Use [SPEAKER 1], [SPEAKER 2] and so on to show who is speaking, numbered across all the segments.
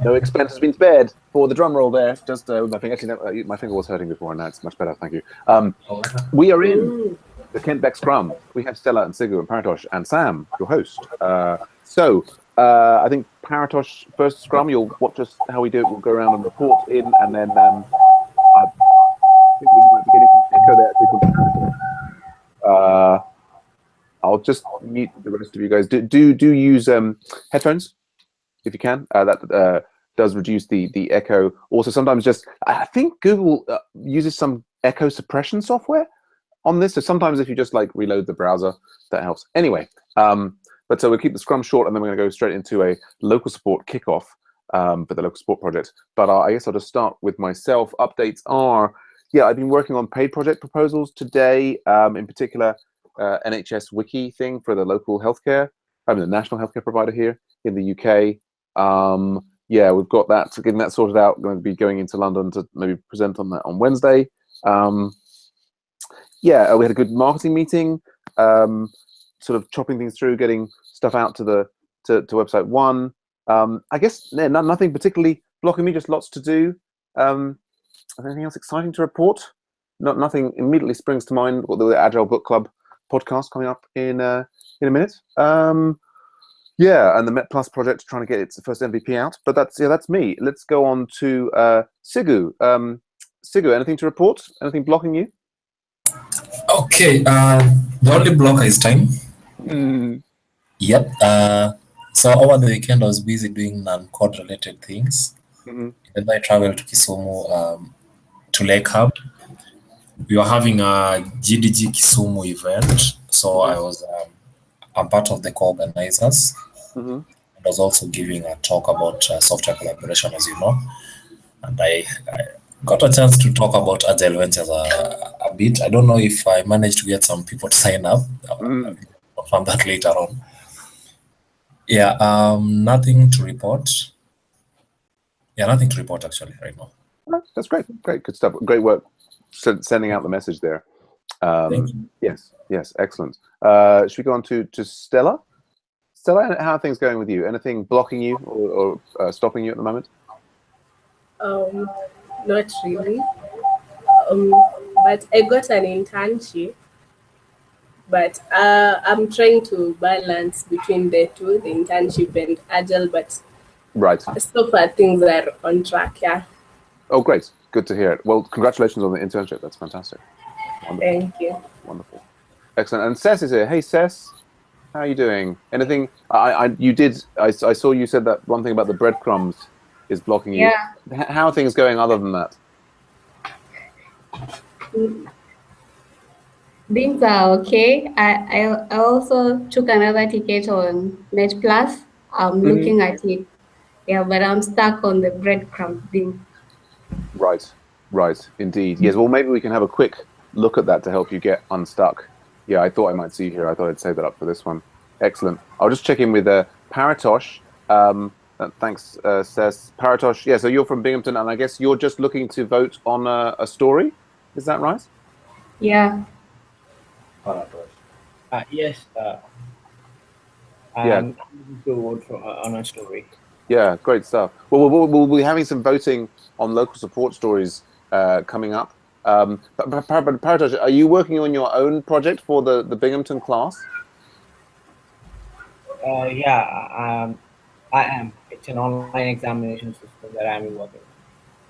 [SPEAKER 1] No expense has been spared for the drum roll there. Just with my finger. Actually, no, my finger was hurting before, and now it's much better. Thank you. We are in the Kent Beck Scrum. We have Stella and Sigu and Paratosh and Sam, your host. I think Paratosh first Scrum. You'll watch us how we do it. We'll go around and report in, and then I think we might be getting some echo there. I'll just mute the rest of you guys. Do use headphones if you can. That does reduce the echo. Also, sometimes I think Google uses some echo suppression software on this. So sometimes if you just like reload the browser, that helps. Anyway, but so we'll keep the Scrum short, and then we're going to go straight into a local support kickoff for the local support project. But I guess I'll just start with myself. Updates are, yeah, I've been working on paid project proposals today, in particular, NHS Wiki thing for the local healthcare, the national healthcare provider here in the UK. Yeah, we've got that, getting that sorted out. Going to be going into London to maybe present on that on Wednesday. Yeah, we had a good marketing meeting, sort of chopping things through, getting stuff out to website one. I guess nothing particularly blocking me, just lots to do. Anything else exciting to report? Nothing immediately springs to mind. Got the Agile Book Club podcast coming up in a minute. Yeah, and the Met Plus project, trying to get its first MVP out. But that's me. Let's go on to Sigu. Sigu, anything to report? Anything blocking you?
[SPEAKER 2] Okay, the only blocker is time. Yep. So over the weekend, I was busy doing non-code related things. Then I traveled to Kisumu to Lake Hub. We were having a GDG Kisumu event, so I'm part of the co-organizers. I was also giving a talk about software collaboration, as you know, and I got a chance to talk about Agile Ventures a bit. I don't know if I managed to get some people to sign up. I'll confirm that later on. Yeah, nothing to report. Yeah, nothing to report actually right now.
[SPEAKER 1] That's great. Great, good stuff. Great work sending out the message there.
[SPEAKER 2] Thank you.
[SPEAKER 1] Yes, excellent. Should we go on to Stella? Stella, how are things going with you? Anything blocking you or stopping you at the moment?
[SPEAKER 3] Not really. But I got an internship. But I'm trying to balance between the two, the internship and Agile. But
[SPEAKER 1] right,
[SPEAKER 3] so far things are on track. Yeah.
[SPEAKER 1] Oh, great. Good to hear it. Well, congratulations on the internship. That's fantastic. Wonderful.
[SPEAKER 3] Thank you.
[SPEAKER 1] Wonderful. Excellent. And Cess is here. Hey, Cess. How are you doing? Anything? I saw you said that one thing about the breadcrumbs is blocking you.
[SPEAKER 4] Yeah.
[SPEAKER 1] How are things going other than that?
[SPEAKER 4] Things are okay. I also took another ticket on Net Plus. I'm looking at it. Yeah, but I'm stuck on the breadcrumb thing.
[SPEAKER 1] Right, indeed. Yes, well, maybe we can have a quick look at that to help you get unstuck. Yeah, I thought I might see you here. I thought I'd save that up for this one. Excellent. I'll just check in with Paratosh. Thanks, Cess. Paratosh, yeah, so you're from Binghamton, and I guess you're just looking to vote on a story. Is that right?
[SPEAKER 4] Yeah.
[SPEAKER 5] Yes. I'm looking to vote on a story.
[SPEAKER 1] Yeah, great stuff. Well, we'll be having some voting on local support stories coming up. Paratosh, are you working on your own project for the Binghamton class?
[SPEAKER 5] Yeah, I am. It's an online examination system that I'm working on.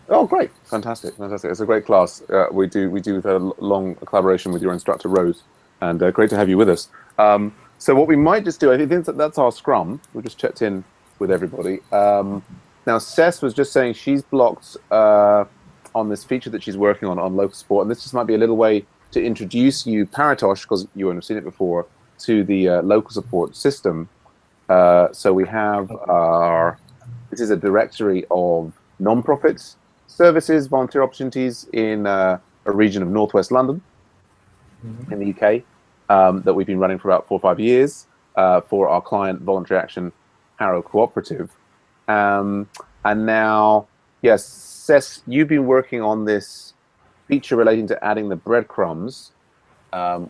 [SPEAKER 1] Oh, great! Fantastic. It's a great class. We do a long collaboration with your instructor Rose, and great to have you with us. So what we might just do, I think that's our Scrum. We just checked in with everybody. Now, Cess was just saying she's blocked on this feature that she's working on local support, and this just might be a little way to introduce you, Paratosh, because you won't have seen it before, to the local support system. So we have this is a directory of non-profits, services, volunteer opportunities in a region of Northwest London in the UK that we've been running for about 4 or 5 years for our client Voluntary Action Harrow Cooperative. And now, yes, Cess, you've been working on this feature relating to adding the breadcrumbs,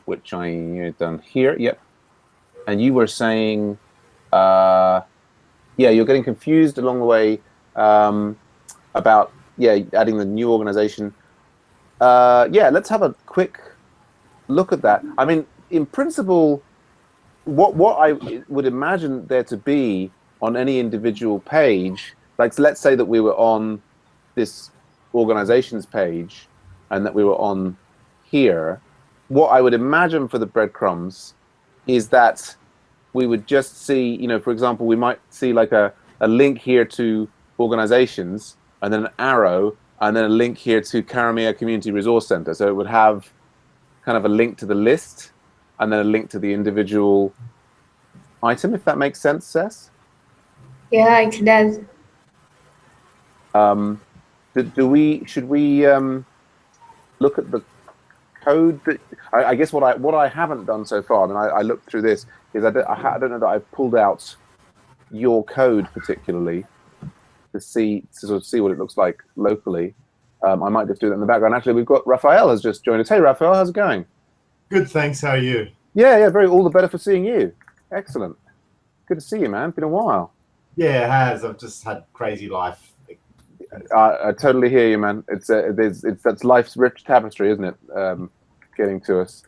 [SPEAKER 1] which I done here. Yep. And you were saying, yeah, Yeah, you're getting confused along the way about adding the new organization. Let's have a quick look at that. I mean, in principle, what I would imagine there to be on any individual page, like let's say that we were on this organizations page and that we were on here, what I would imagine for the breadcrumbs is that we would just see, you know, for example, we might see like a link here to organizations and then an arrow and then a link here to Karamea Community Resource Center. So it would have kind of a link to the list and then a link to the individual item, if that makes sense, Cess?
[SPEAKER 4] Yeah, it does.
[SPEAKER 1] Should we look at the code that I guess what I haven't done so far, and I looked through this, is I don't know that I've pulled out your code particularly to sort of see what it looks like locally. I might just do that in the background. Actually, we've got Raphael has just joined us. Hey, Raphael, how's it going?
[SPEAKER 6] Good, thanks. How are you?
[SPEAKER 1] Yeah, very. All the better for seeing you. Excellent. Good to see you, man. Been a while.
[SPEAKER 6] Yeah, it has. I've just had crazy life.
[SPEAKER 1] I totally hear you, man. That's life's rich tapestry, isn't it? Getting to us.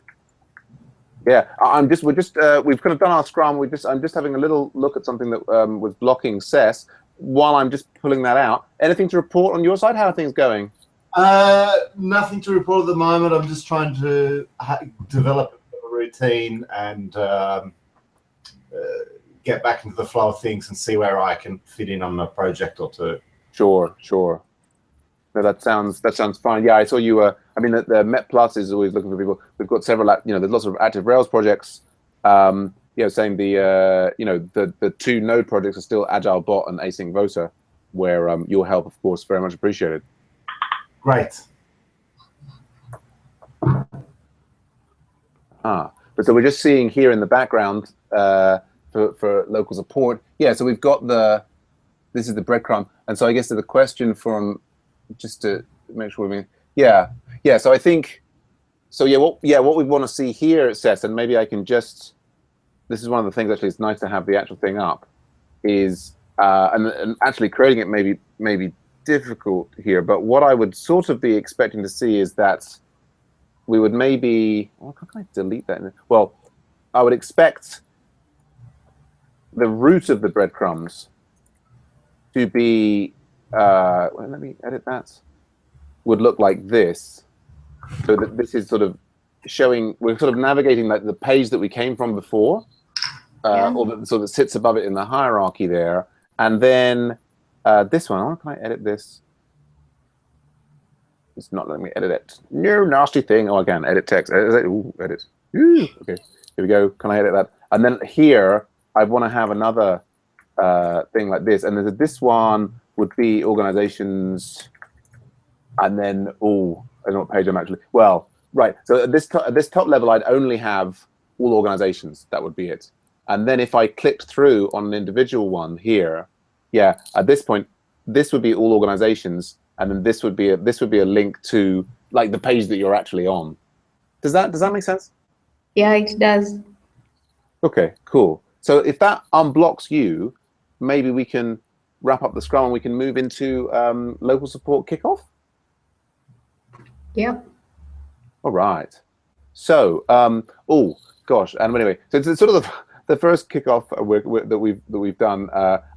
[SPEAKER 1] Yeah, we've kind of done our Scrum. I'm just having a little look at something that was blocking Cess while I'm just pulling that out. Anything to report on your side? How are things going?
[SPEAKER 6] Nothing to report at the moment. I'm just trying to develop a routine and get back into the flow of things and see where I can fit in on a project or two. Sure.
[SPEAKER 1] No, that sounds fine. Yeah, I saw you. I mean, the Met Plus is always looking for people. We've got several. You know, there's lots of active Rails projects. Saying the two node projects are still Agile Bot and Async Voter, where your help, of course, very much appreciated.
[SPEAKER 6] Great.
[SPEAKER 1] But so we're just seeing here in the background for local support. Yeah, so we've got this is the breadcrumb, and so I guess the question from just to make sure so I think what we want to see here, it says, and maybe I can just, this is one of the things actually, it's nice to have the actual thing up, is and actually creating it may be difficult here, but what I would sort of be expecting to see is that we would maybe, how can I delete that? Well, I would expect the root of the breadcrumbs to be, let me edit that, would look like this. So that this is sort of showing, we're sort of navigating like the page that we came from before, or that sort of sits above it in the hierarchy there. And then this one, how can I edit this? It's not letting me edit it. No, nasty thing. Oh, again, edit text. Edit. Ooh, okay, here we go. Can I edit that? And then here, I want to have another thing like this. And then this one would be organizations. And then, I don't know what page I'm actually. Well, right. So at this top level, I'd only have all organizations. That would be it. And then if I clicked through on an individual one here, yeah, at this point, this would be all organizations. And then this would be a link to like the page that you're actually on. Does that make sense?
[SPEAKER 4] Yeah, it does.
[SPEAKER 1] Okay, cool. So if that unblocks you, maybe we can wrap up the Scrum and we can move into local support kickoff.
[SPEAKER 4] Yep.
[SPEAKER 1] All right. So, oh gosh, and anyway, so it's sort of the first kickoff that we've done.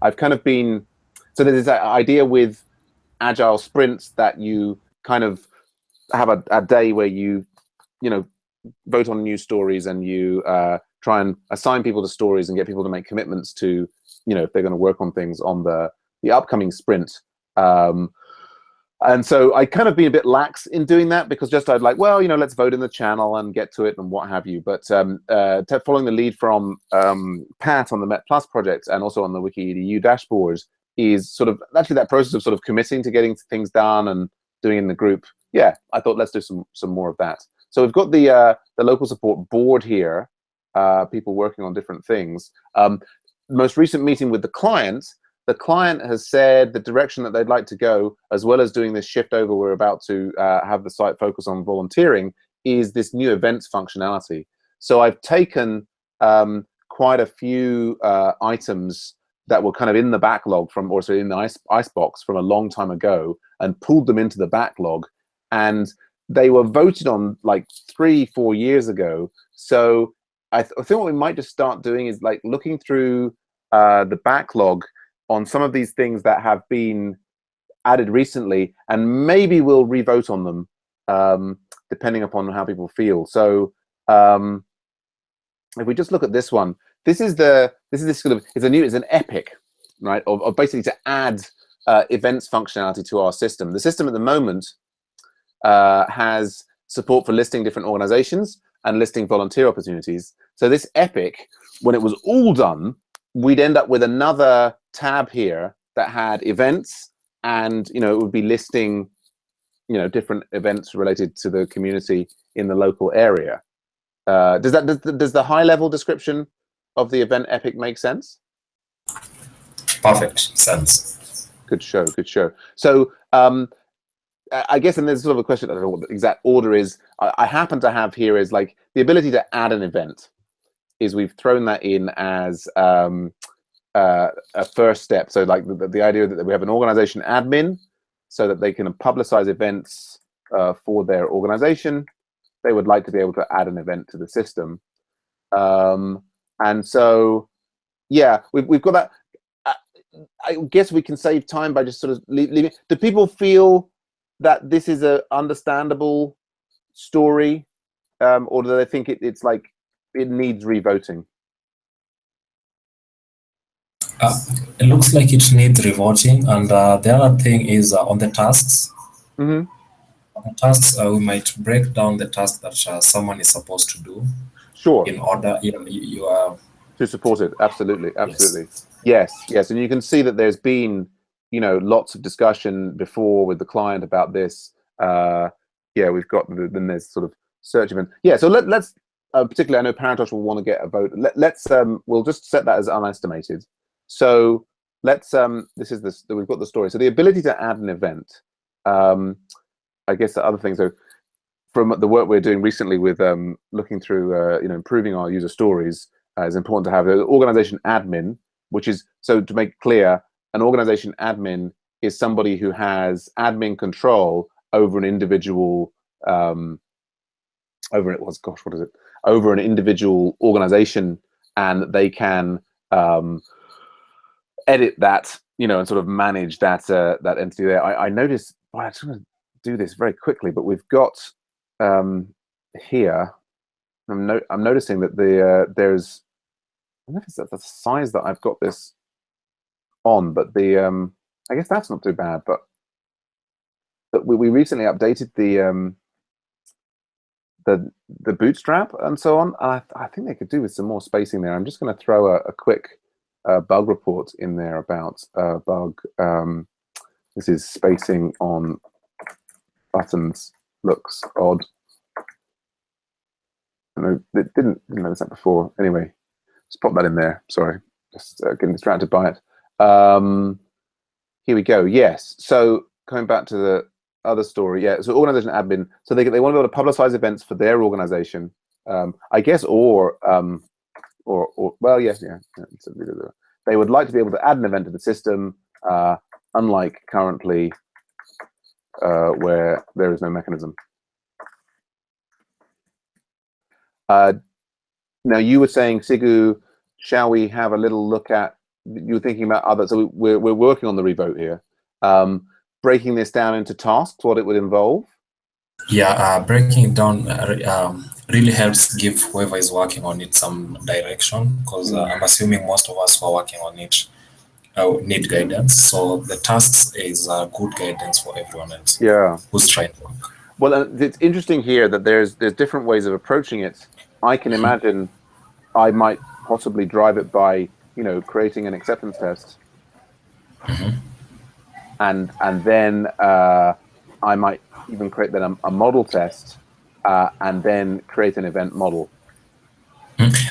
[SPEAKER 1] I've kind of been, so there's this idea with agile sprints that you kind of have a day where you vote on news stories and you try and assign people to stories and get people to make commitments to, if they're going to work on things on the upcoming sprint. And so I kind of been a bit lax in doing that because just I'd like, well, let's vote in the channel and get to it and what have you. But following the lead from Pat on the Met Plus project and also on the Wiki EDU dashboards is sort of actually that process of sort of committing to getting things done and doing it in the group. Yeah, I thought let's do some more of that. So we've got the local support board here, people working on different things. Most recent meeting with the client has said the direction that they'd like to go, as well as doing this shift over, we're about to have the site focus on volunteering, is this new events functionality. So I've taken quite a few items that were kind of in the backlog from, or sorry, in the icebox from a long time ago, and pulled them into the backlog, and they were voted on like 3-4 years ago. So I think what we might just start doing is like looking through the backlog on some of these things that have been added recently, and maybe we'll revote on them depending upon how people feel. So if we just look at this one, this is this sort of, it's an epic, right, of basically to add events functionality to our system. The system at the moment has support for listing different organizations and listing volunteer opportunities. So this epic, when it was all done, we'd end up with another tab here that had events, and it would be listing different events related to the community in the local area. Does the high level description of the event epic make sense?
[SPEAKER 2] Perfect sense.
[SPEAKER 1] Good show. So I guess, and there's sort of a question, I don't know what the exact order is. I happen to have here is like the ability to add an event. Is we've thrown that in as a first step. So like the idea that we have an organization admin, so that they can publicize events for their organization. They would like to be able to add an event to the system. And so, yeah, we've got that. I guess we can save time by just sort of leaving. Do people feel that this is a understandable story, or do they think it's like it needs revoting?
[SPEAKER 2] It looks like it needs revoting, and the other thing is on the tasks.
[SPEAKER 1] Mm-hmm.
[SPEAKER 2] On the tasks, we might break down the task that someone is supposed to do.
[SPEAKER 1] Sure.
[SPEAKER 2] In order, you are
[SPEAKER 1] to support it. Absolutely. Yes. And you can see that there's been, lots of discussion before with the client about this. We've got then there's sort of search event. Yeah. So let's particularly, I know Paratosh will want to get a vote. Let's we'll just set that as unestimated. So let's we've got the story. So the ability to add an event. I guess the other things are from the work we're doing recently with looking through improving our user stories. Is important to have the organization admin, which is, so to make clear, an organization admin is somebody who has admin control over an individual over an individual organization, and they can edit that, and sort of manage that that entity there. I noticed, I just want to do this very quickly, but we've got here, I'm noticing that there's, I don't know if it's the size that I've got this on, but I guess that's not too bad. But we recently updated the bootstrap and so on. I think they could do with some more spacing there. I'm just going to throw a quick bug report in there about bug. This is spacing on buttons looks odd. I didn't notice that before. Anyway. Just pop that in there. Sorry, just getting distracted by it. Here we go. Yes. So coming back to the other story. Yeah. So organization admin. So they want to be able to publicize events for their organization. I guess, or well, yes, yeah. They would like to be able to add an event to the system, unlike currently where there is no mechanism. Now, you were saying, Sigu, shall we have a little look at, you were thinking about other, so we're working on the revote here. Breaking this down into tasks, what it would involve?
[SPEAKER 2] Yeah, breaking it down really helps give whoever is working on it some direction, because I'm assuming most of us who are working on it need guidance. So the tasks is good guidance for everyone else who's trying to work.
[SPEAKER 1] Well, it's interesting here that there's different ways of approaching it. I can imagine I might possibly drive it by, creating an acceptance test, and then I might even create then a model test, and then create an event model.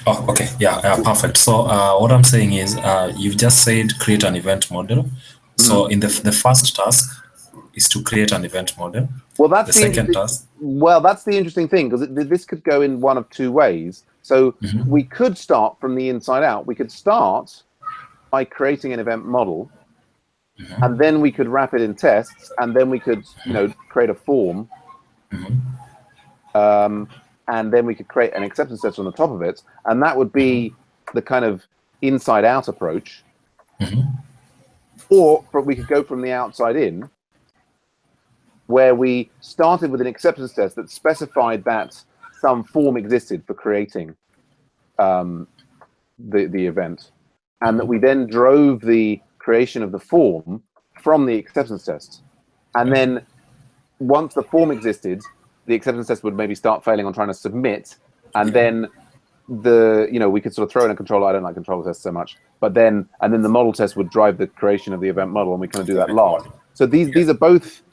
[SPEAKER 2] Oh, okay, yeah, perfect. So what I'm saying is, you've just said create an event model. So in the first task is to create an event model.
[SPEAKER 1] Well, that's
[SPEAKER 2] the second task.
[SPEAKER 1] Well, that's the interesting thing, because this could go in one of two ways. So we could start from the inside out. We could start by creating an event model, and then we could wrap it in tests, and then we could, create a form, and then we could create an acceptance test on the top of it, and that would be the kind of inside-out approach. Or we could go from the outside in, where we started with an acceptance test that specified that some form existed for creating the event, and that we then drove the creation of the form from the acceptance test. And then once the form existed, the acceptance test would maybe start failing on trying to submit, and then we could sort of throw in a controller. I don't like controller tests so much, but then the model test would drive the creation of the event model, and we kind of do that last. So these are both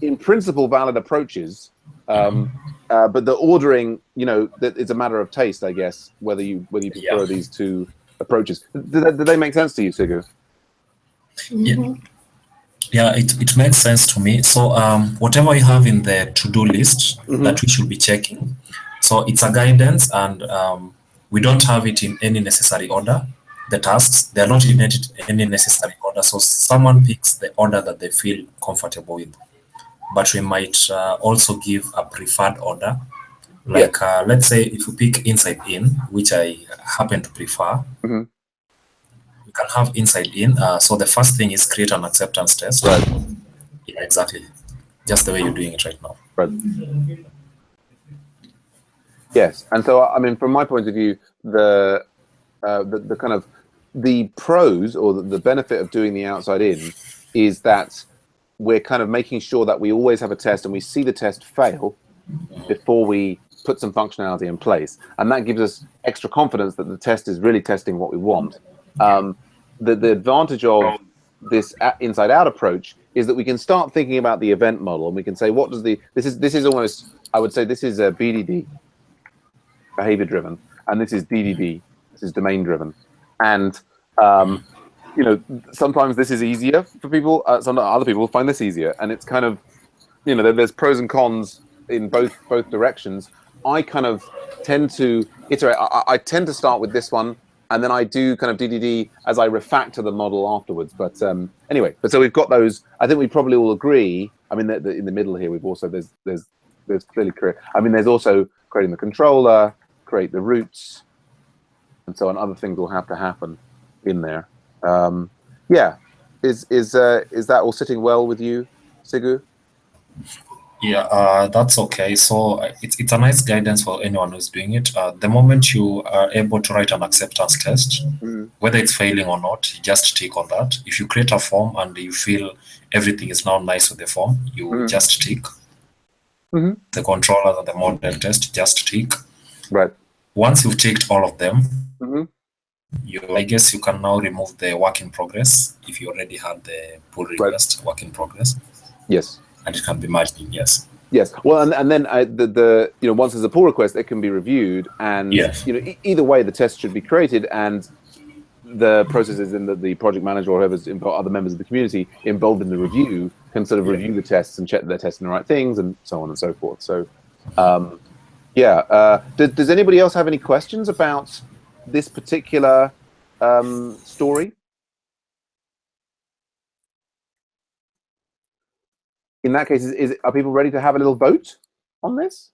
[SPEAKER 1] in principle valid approaches, but the ordering, that it's a matter of taste, I guess, whether you prefer these two approaches. Do they make sense to you, Sigu?
[SPEAKER 2] Yeah, it makes sense to me. So whatever you have in the to-do list that we should be checking, so it's a guidance, and we don't have it in any necessary order. The tasks, they're not in any necessary order. So someone picks the order that they feel comfortable with. But we might also give a preferred order. Like, let's say if you pick inside in, which I happen to prefer, we can have inside in. So the first thing is create an acceptance test.
[SPEAKER 1] Right.
[SPEAKER 2] Yeah, exactly. Just the way you're doing it right now.
[SPEAKER 1] Right. Yes, and so I mean, from my point of view, the kind of the pros or the benefit of doing the outside in is that we're kind of making sure that we always have a test and we see the test fail before we put some functionality in place, and that gives us extra confidence that the test is really testing what we want. The advantage of this inside out approach is that we can start thinking about the event model, and we can say, what does this is almost, I would say, this is a BDD, behavior driven, and this is DDD, this is domain driven. And sometimes this is easier for people, some other people find this easier, and it's kind of, there's pros and cons in both directions. I kind of tend to iterate. I tend to start with this one, and then I do kind of DDD as I refactor the model afterwards. But anyway, so we've got those. I think we probably all agree. I mean, in the middle here, we've also there's clearly there's also creating the controller, create the routes, and so on. Other things will have to happen in there. Is that all sitting well with you, Sigu?
[SPEAKER 2] Yeah, that's okay. So it's a nice guidance for anyone who's doing it. The moment you are able to write an acceptance test, whether it's failing or not, you just tick on that. If you create a form and you feel everything is now nice with the form, you just tick. The controller and the model test, just tick.
[SPEAKER 1] Right.
[SPEAKER 2] Once you've ticked all of them, I guess you can now remove the work in progress if you already had the pull request work in progress.
[SPEAKER 1] Yes.
[SPEAKER 2] And it can be merged in, yes.
[SPEAKER 1] Yes. Well, and then once there's a pull request, it can be reviewed, and either way, the test should be created, and the processes in the project manager or whoever's involved, other members of the community involved in the review, can sort of review the tests and check that they're testing the right things, and so on and so forth. So, does anybody else have any questions about this particular story? In that case, are people ready to have a little vote on this?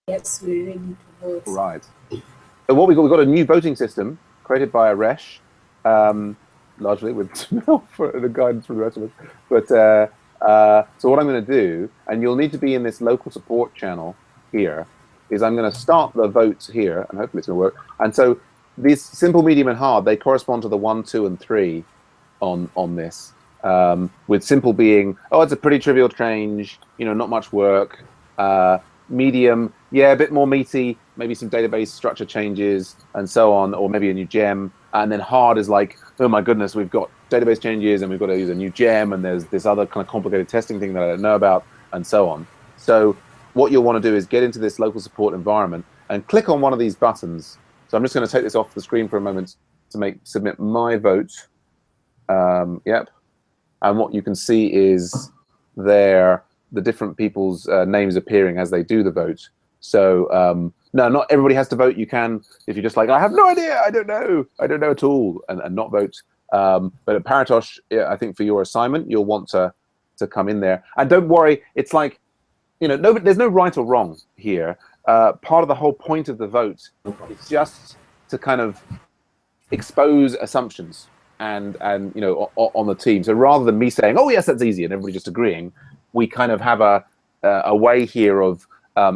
[SPEAKER 3] Yes, we're ready to vote.
[SPEAKER 1] Right. So what we've got a new voting system created by Aresh, largely with for the guidance from the rest of us. But so what I'm going to do, and you'll need to be in this local support channel here, is I'm going to start the votes here, and hopefully it's going to work. And so these simple, medium, and hard, they correspond to the 1, 2, and 3 on this. With simple being, it's a pretty trivial change, not much work. Medium, a bit more meaty, maybe some database structure changes and so on, or maybe a new gem. And then hard is like, oh my goodness, we've got database changes and we've got to use a new gem, and there's this other kind of complicated testing thing that I don't know about, and so on. So what you'll want to do is get into this local support environment and click on one of these buttons. So I'm just going to take this off the screen for a moment to submit my vote. Yep. And what you can see is there the different people's names appearing as they do the vote. So no, not everybody has to vote. You can, if you're just like, I have no idea, I don't know at all, and not vote. But at Paratosh, I think for your assignment, you'll want to come in there. And don't worry, it's like, there's no right or wrong here. Part of the whole point of the vote is just to kind of expose assumptions and on the team. So rather than me saying, oh yes, that's easy, and everybody just agreeing, we kind of have a way here of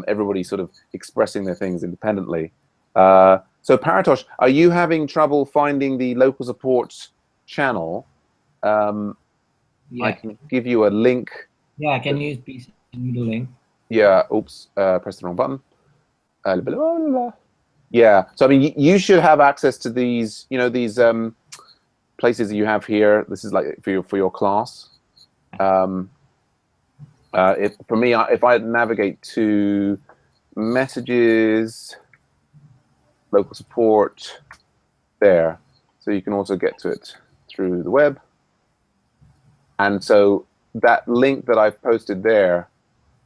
[SPEAKER 1] everybody sort of expressing their things independently. So Paratosh, are you having trouble finding the local support channel?
[SPEAKER 5] Yeah.
[SPEAKER 1] I can give you a link.
[SPEAKER 5] Yeah, can you please send me the link?
[SPEAKER 1] Yeah, oops, press the wrong button. Yeah, so I mean, you should have access to these, these places that you have here. This is like for your class. For me, if I navigate to messages, local support, there, so you can also get to it through the web. And so that link that I've posted there,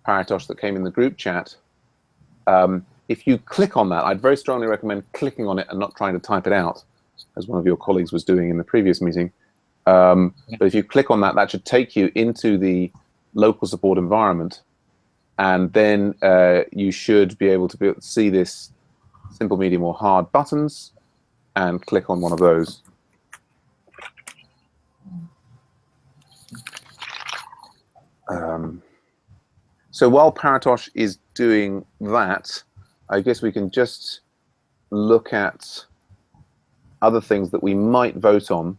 [SPEAKER 1] Paratosh, that came in the group chat, if you click on that, I'd very strongly recommend clicking on it and not trying to type it out, as one of your colleagues was doing in the previous meeting. But if you click on that, that should take you into the local support environment, and then you should be able to see this simple, medium, or hard buttons, and click on one of those. So while Paratosh is doing that, I guess we can just look at other things that we might vote on.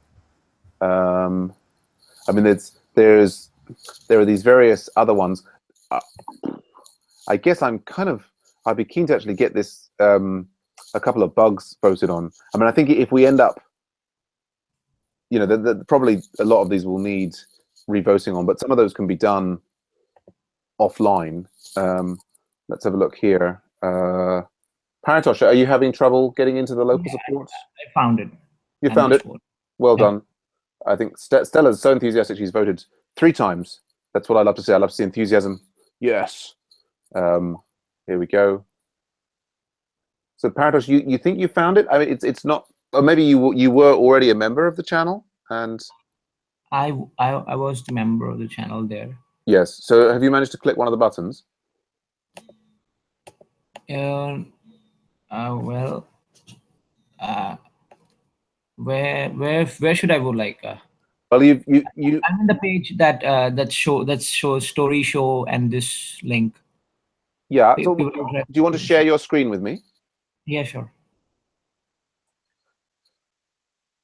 [SPEAKER 1] I mean, there are these various other ones. I guess I'd be keen to actually get this a couple of bugs voted on. I mean, I think if we end up, probably a lot of these will need revoting on, but some of those can be done offline. Let's have a look here. Paratosh, are you having trouble getting into the local support?
[SPEAKER 5] I found it.
[SPEAKER 1] You found it? Well done. I think Stella's so enthusiastic she's voted 3 times. That's what I love to see. I love to see enthusiasm. Yes. Here we go. So Paratosh, you think you found it? I mean, it's not. Or maybe you were already a member of the channel, and
[SPEAKER 5] I was the member of the channel there.
[SPEAKER 1] Yes. So have you managed to click one of the buttons?
[SPEAKER 5] Where should I go? Like,
[SPEAKER 1] well, you.
[SPEAKER 5] I'm in the page that shows story show and this link.
[SPEAKER 1] Yeah. So do you want to share your screen with me?
[SPEAKER 5] Yeah, sure.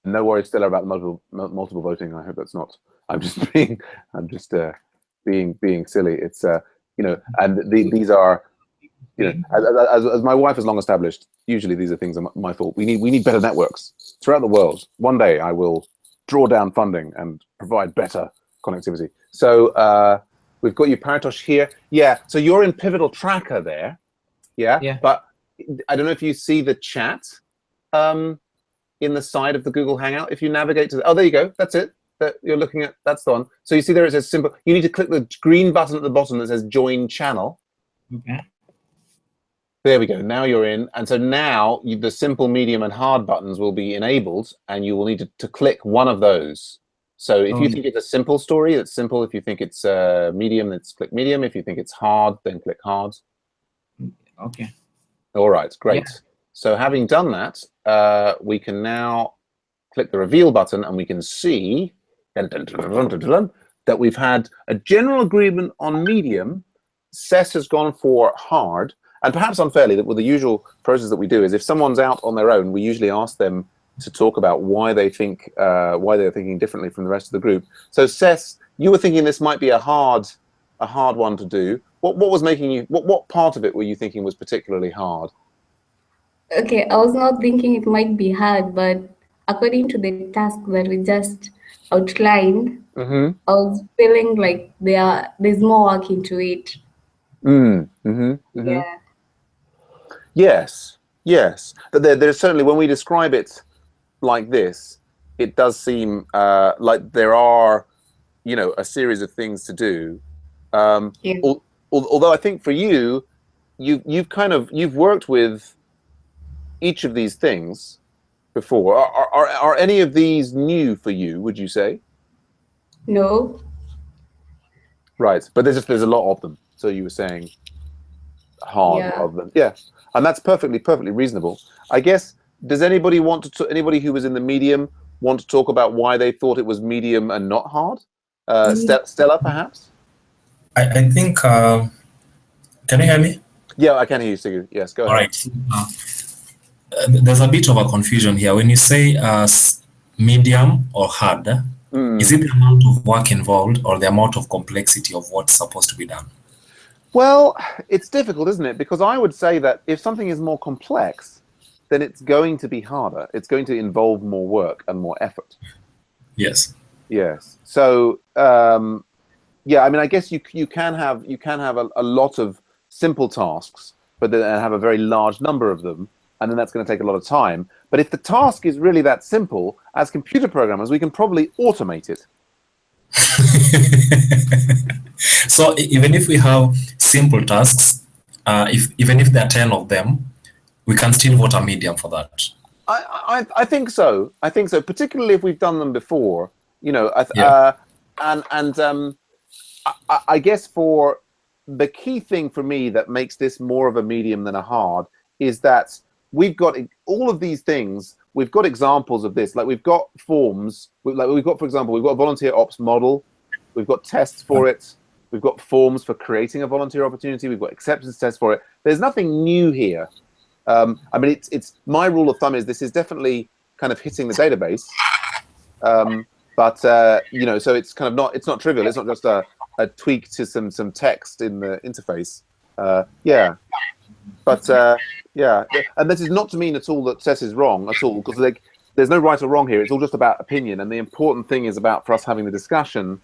[SPEAKER 1] No worries, Stella, about the multiple voting. I hope that's not. I'm just being silly. It's and these are, as my wife has long established. Usually these are things are my fault. We need better networks throughout the world. One day I will draw down funding and provide better connectivity. So we've got you, Paratosh, here. Yeah. So you're in Pivotal Tracker there. Yeah.
[SPEAKER 5] Yeah.
[SPEAKER 1] But I don't know if you see the chat. In the side of the Google Hangout, if you navigate to oh, there you go. That's it. That you're looking at. That's the one. So you see there it says simple. You need to click the green button at the bottom that says Join Channel.
[SPEAKER 5] Okay.
[SPEAKER 1] There we go. Now you're in, and so now the simple, medium, and hard buttons will be enabled, and you will need to click one of those. So if you think it's a simple story, that's simple. If you think it's medium, then click medium. If you think it's hard, then click hard.
[SPEAKER 5] Okay.
[SPEAKER 1] All right. Great.
[SPEAKER 5] Yeah.
[SPEAKER 1] So having done that, we can now click the reveal button, and we can see that we've had a general agreement on medium. Sess has gone for hard, and perhaps unfairly, that with the usual process that we do is if someone's out on their own, we usually ask them to talk about why they think why they're thinking differently from the rest of the group. So Sess, you were thinking this might be a hard one to do. What was making you? What part of it were you thinking was particularly hard?
[SPEAKER 4] Okay, I was not thinking it might be hard, but according to the task that we just outlined, I was feeling like there's more work into it. Yeah.
[SPEAKER 1] Yes, but there's certainly, when we describe it like this, it does seem like there are, a series of things to do. Although I think for you, you've worked with each of these things before. Are any of these new for you? Would you say?
[SPEAKER 4] No.
[SPEAKER 1] Right, but there's a lot of them. So you were saying hard
[SPEAKER 4] Yeah.
[SPEAKER 1] rather than and that's perfectly reasonable. I guess. Does anybody want to? Anybody who was in the medium want to talk about why they thought it was medium and not hard? Stella, perhaps.
[SPEAKER 2] I think. Can you hear me?
[SPEAKER 1] Yeah, I can hear you, Sigurd. Yes, go ahead.
[SPEAKER 2] All right. There's a bit of a confusion here. When you say medium or hard, is it the amount of work involved or the amount of complexity of what's supposed to be done?
[SPEAKER 1] Well, it's difficult, isn't it? Because I would say that if something is more complex, then it's going to be harder. It's going to involve more work and more effort.
[SPEAKER 2] Yes.
[SPEAKER 1] Yes. So, yeah, I mean, I guess you can have a lot of simple tasks, but then have a very large number of them, and then that's going to take a lot of time. But if the task is really that simple, as computer programmers, we can probably automate it.
[SPEAKER 2] So even if we have simple tasks, even if there are 10 of them, we can still vote a medium for that.
[SPEAKER 1] I think so. I think so, particularly if we've done them before. You know, I guess for the key thing for me that makes this more of a medium than a hard is that we've got all of these things. We've got examples of this. Like we've got forms. We've got, for example, we've got a volunteer ops model. We've got tests for it. We've got forms for creating a volunteer opportunity. We've got acceptance tests for it. There's nothing new here. I mean, it's my rule of thumb is this is definitely kind of hitting the database. But you know, so it's kind of not trivial. It's not just a tweak to some text in the interface. Yeah, but yeah, and this is not to mean at all that Tess is wrong at all, because like there's no right or wrong here. It's all just about opinion, and the important thing is about for us having the discussion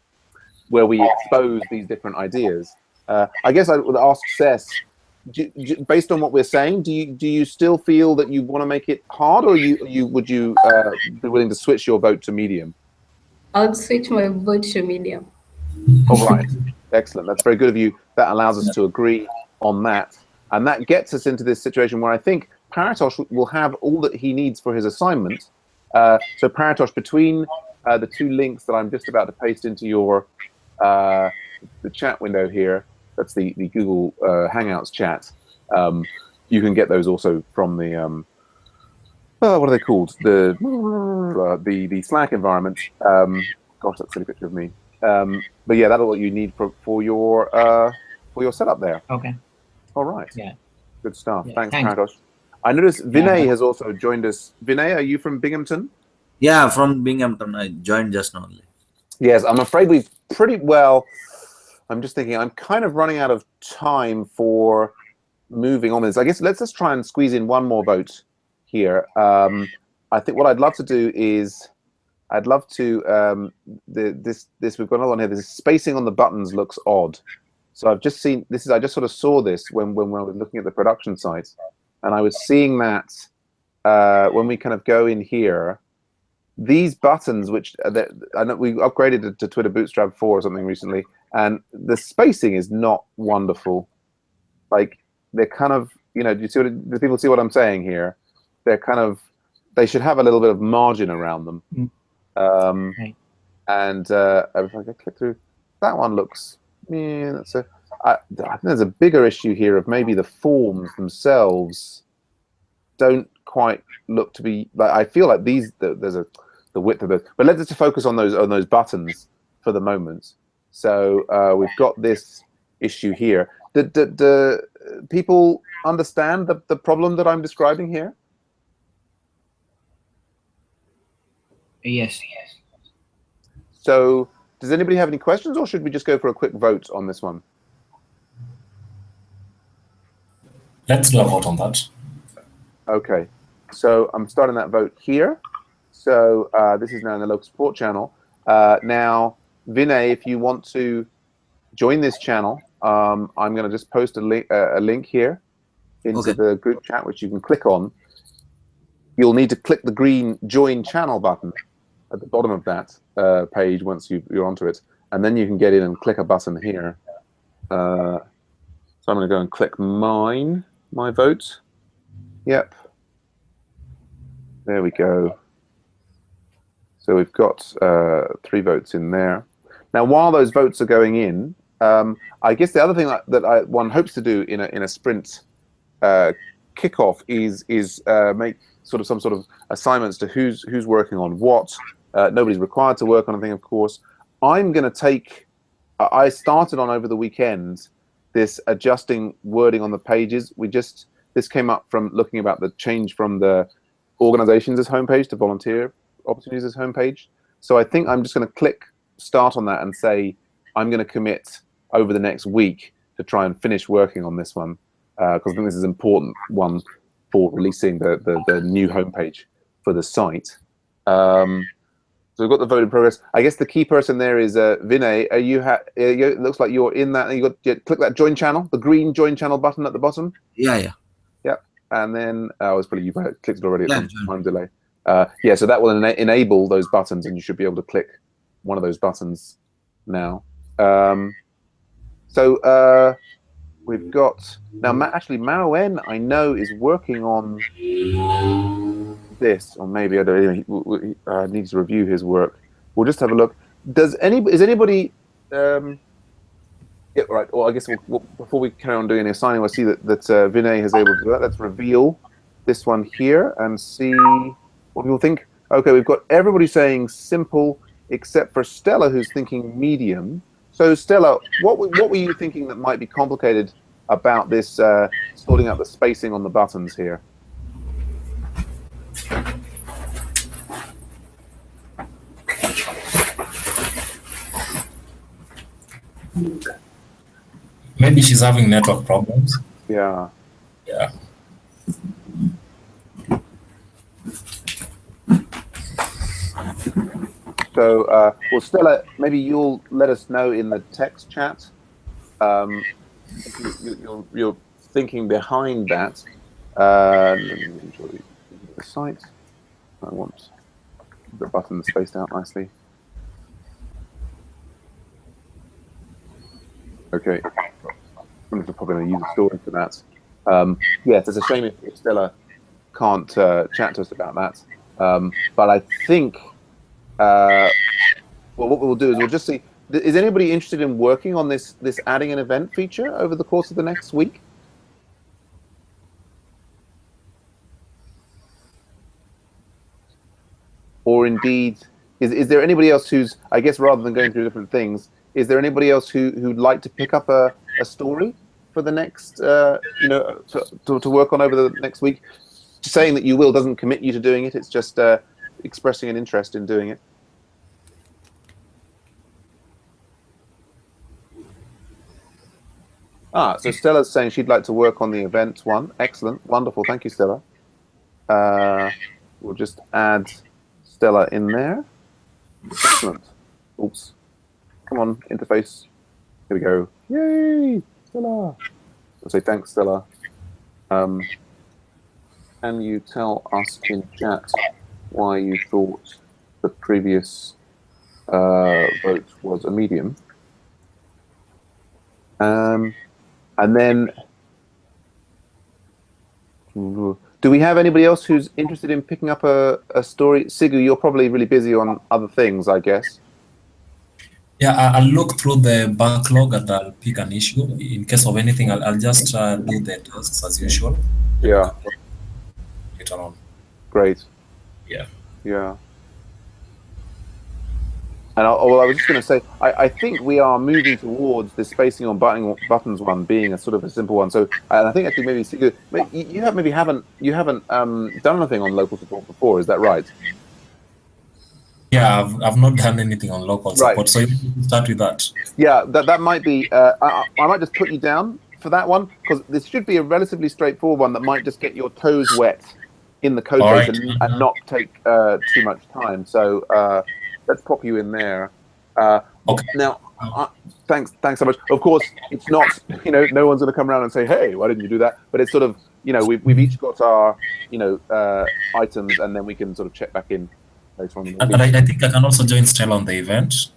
[SPEAKER 1] where we expose these different ideas. I guess I would ask Tess, based on what we're saying, do you still feel that you want to make it hard, or would you be willing to switch your vote to medium?
[SPEAKER 4] I would switch my vote to medium.
[SPEAKER 1] All right, excellent. That's very good of you. That allows us to agree on that, and that gets us into this situation where I think Paratosh will have all that he needs for his assignment. So Paratosh, between the two links that I'm just about to paste into your the chat window here, that's the Google Hangouts chat. You can get those also from the what are they called? The Slack environment. Gosh, that's a silly picture of me. But yeah, that's what you need for your setup there.
[SPEAKER 5] Okay.
[SPEAKER 1] All right.
[SPEAKER 5] Yeah.
[SPEAKER 1] Good stuff.
[SPEAKER 5] Yeah,
[SPEAKER 1] Thanks,
[SPEAKER 5] thanks.
[SPEAKER 1] Paratosh. I noticed Vinay has also joined us. Vinay, are you from Binghamton?
[SPEAKER 7] Yeah, from Binghamton. I joined just now only.
[SPEAKER 1] Yes, I'm afraid we've pretty well. I'm just thinking I'm kind of running out of time for moving on with this. I guess let's just try and squeeze in one more vote here. I think what I'd love to do is I'd love to this we've got another one here. This spacing on the buttons looks odd. So I've just seen this is I just sort of saw this when I was looking at the production site, and I was seeing that when we kind of go in here, these buttons, which I know we upgraded it to Twitter Bootstrap 4 or something recently, and the spacing is not wonderful. Like they're kind of, you know, do people see what I'm saying here? They're kind of, they should have a little bit of margin around them.
[SPEAKER 5] Right.
[SPEAKER 1] And if I click through, that one looks, yeah, I think there's a bigger issue here of maybe the forms themselves don't quite look to be like. I feel like there's the width of those, but let's just focus on those buttons for the moment. So we've got this issue here. Do people understand the problem that I'm describing here?
[SPEAKER 5] Yes.
[SPEAKER 1] So does anybody have any questions, or should we just go for a quick vote on this one?
[SPEAKER 2] Let's do a vote on that.
[SPEAKER 1] Okay, so I'm starting that vote here. So this is now in the local support channel. Now, Vinay, if you want to join this channel, I'm going to just post a link here into the group chat, which you can click on. You'll need to click the green join channel button at the bottom of that page once you're onto it, and then you can get in and click a button here. So I'm going to go and click my vote. Yep. There we go. So we've got 3 votes in there. Now, while those votes are going in, I guess the other thing that one hopes to do in a sprint kickoff is make some sort of assignments to who's working on what. Nobody's required to work on anything, of course. I'm going to take. I started on over the weekend this adjusting wording on the pages. This came up from looking about the change from the organizations as homepage to volunteer opportunities as homepage. So I think I'm just going to click start on that and say I'm going to commit over the next week to try and finish working on this one, because I think this is an important one for releasing the new homepage for the site. So we've got the vote in progress. I guess the key person there is Vinay. Are you? It looks like you're in that. And click that join channel, the green join channel button at the bottom.
[SPEAKER 7] Yeah.
[SPEAKER 1] Yep. And then it's probably you clicked it already. At some time delay. Yeah. So that will enable those buttons, and you should be able to click one of those buttons now. So we've got now. Actually, Maroen, I know, is working on this, or maybe I don't. He needs to review his work. We'll just have a look. Is anybody? Yeah, right. Well, I guess before we carry on doing the assigning, we'll see that Vinay has able to do that. Let's reveal this one here and see what people think. Okay, we've got everybody saying simple, except for Stella, who's thinking medium. So, Stella, what were you thinking that might be complicated about this sorting out the spacing on the buttons here?
[SPEAKER 2] Maybe she's having network problems.
[SPEAKER 1] Yeah.
[SPEAKER 2] Yeah.
[SPEAKER 1] So, well, Stella, maybe you'll let us know in the text chat. You're thinking behind that. Let me enjoy the site. I want the button spaced out nicely. Okay. I'm probably going to use a story for that. Yes, it's a shame if Stella can't chat to us about that. But I think, well, what we'll do is we'll just see. Is anybody interested in working on this adding an event feature over the course of the next week? Or indeed, is there anybody else who's, I guess, rather than going through different things, is there anybody else who'd like to pick up a story for the next, to work on over the next week? Saying that you will doesn't commit you to doing it. It's just expressing an interest in doing it. So Stella's saying she'd like to work on the event one. Excellent. Wonderful. Thank you, Stella. We'll just add Stella in there. Excellent. Oops. Come on, interface. Here we go. Yay, Stella. I'll say thanks, Stella. Can you tell us in chat why you thought the previous vote was a medium? And then, do we have anybody else who's interested in picking up a story? Sigu, you're probably really busy on other things, I guess.
[SPEAKER 2] Yeah, I'll look through the backlog and I'll pick an issue. In case of anything, I'll just do the tasks as usual.
[SPEAKER 1] Yeah.
[SPEAKER 2] Later on.
[SPEAKER 1] Great.
[SPEAKER 2] Yeah.
[SPEAKER 1] Yeah. And I was just going to say, I think we are moving towards the spacing on buttons one being a sort of a simple one. So I think actually maybe Sigu, you haven't done anything on local support before, is that right?
[SPEAKER 2] Yeah, I've not done anything on local support, right. So you can start with that.
[SPEAKER 1] Yeah, that might be. I might just put you down for that one, because this should be a relatively straightforward one that might just get your toes wet in the code base and not take too much time. So let's pop you in there. Okay. Now, thanks so much. Of course, it's not. No one's going to come around and say, "Hey, why didn't you do that?" But it's sort of, we've each got our, items, and then we can sort of check back in.
[SPEAKER 2] And I think I can also join Stella on the event.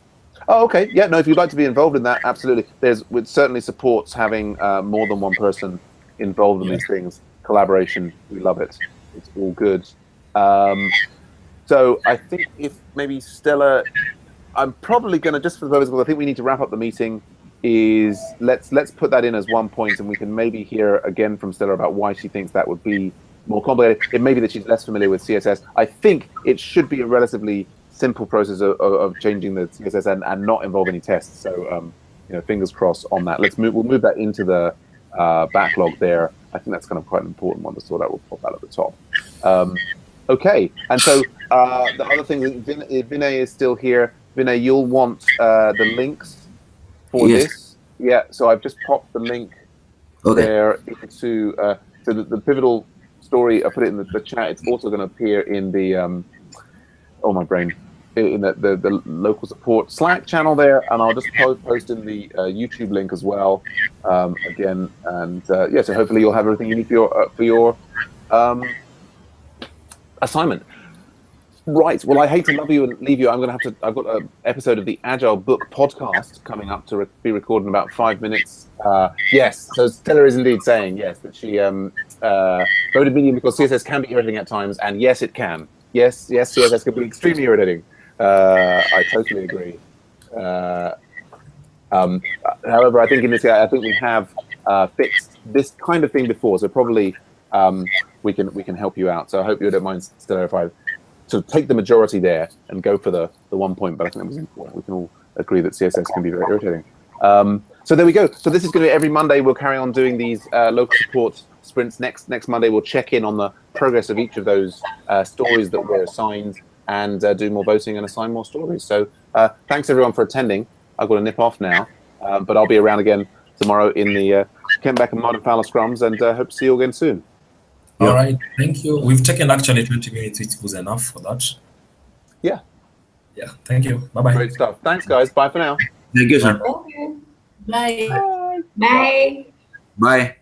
[SPEAKER 1] Oh, okay. Yeah, no, if you'd like to be involved in that, absolutely. It certainly supports having more than one person involved in these things. Collaboration, we love it. It's all good. So I think if maybe Stella, I'm probably going to, just for the purpose of, I think we need to wrap up the meeting, is let's put that in as one point, and we can maybe hear again from Stella about why she thinks that would be more complicated. It may be that she's less familiar with CSS. I think it should be a relatively simple process of changing the CSS and not involve any tests. So, fingers crossed on that. We'll move that into the backlog there. I think that's kind of quite an important one to sort out. We'll pop that at the top. Okay, and so the other thing, Vinay is still here. Vinay, you'll want the links for this. Yeah, so I've just popped the link there to the pivotal story. I put it in the chat. It's also going to appear in the my brain, in the local support Slack channel there, and I'll just post in the YouTube link as well again. And so hopefully you'll have everything you need for your assignment. Right. Well, I hate to leave you. I've got an episode of the Agile Book podcast coming up to be recorded in about 5 minutes. Yes. So Stella is indeed saying yes that she voted medium because CSS can be irritating at times, and yes, it can. Yes, CSS can be extremely irritating. I totally agree. However, I think in this case, I think we have fixed this kind of thing before, so probably we can help you out. So I hope you don't mind, Stella, if I take the majority there and go for the 1 point. But I think that was important. We can all agree that CSS can be very irritating. So there we go. So this is going to be every Monday. We'll carry on doing these local support sprints. Next Monday, we'll check in on the progress of each of those stories that were assigned and do more voting and assign more stories. So thanks everyone for attending. I've got to nip off now, but I'll be around again tomorrow in the Kent Beck and Martin Fowler scrums, and hope to see you again soon.
[SPEAKER 2] All right, thank you. We've taken actually 20 minutes, which was enough for that.
[SPEAKER 1] Yeah.
[SPEAKER 2] Yeah, thank you. Bye-bye.
[SPEAKER 1] Great stuff. Thanks, guys. Bye for now.
[SPEAKER 7] Thank you, sir.
[SPEAKER 4] Bye. Bye. Bye.
[SPEAKER 7] Bye.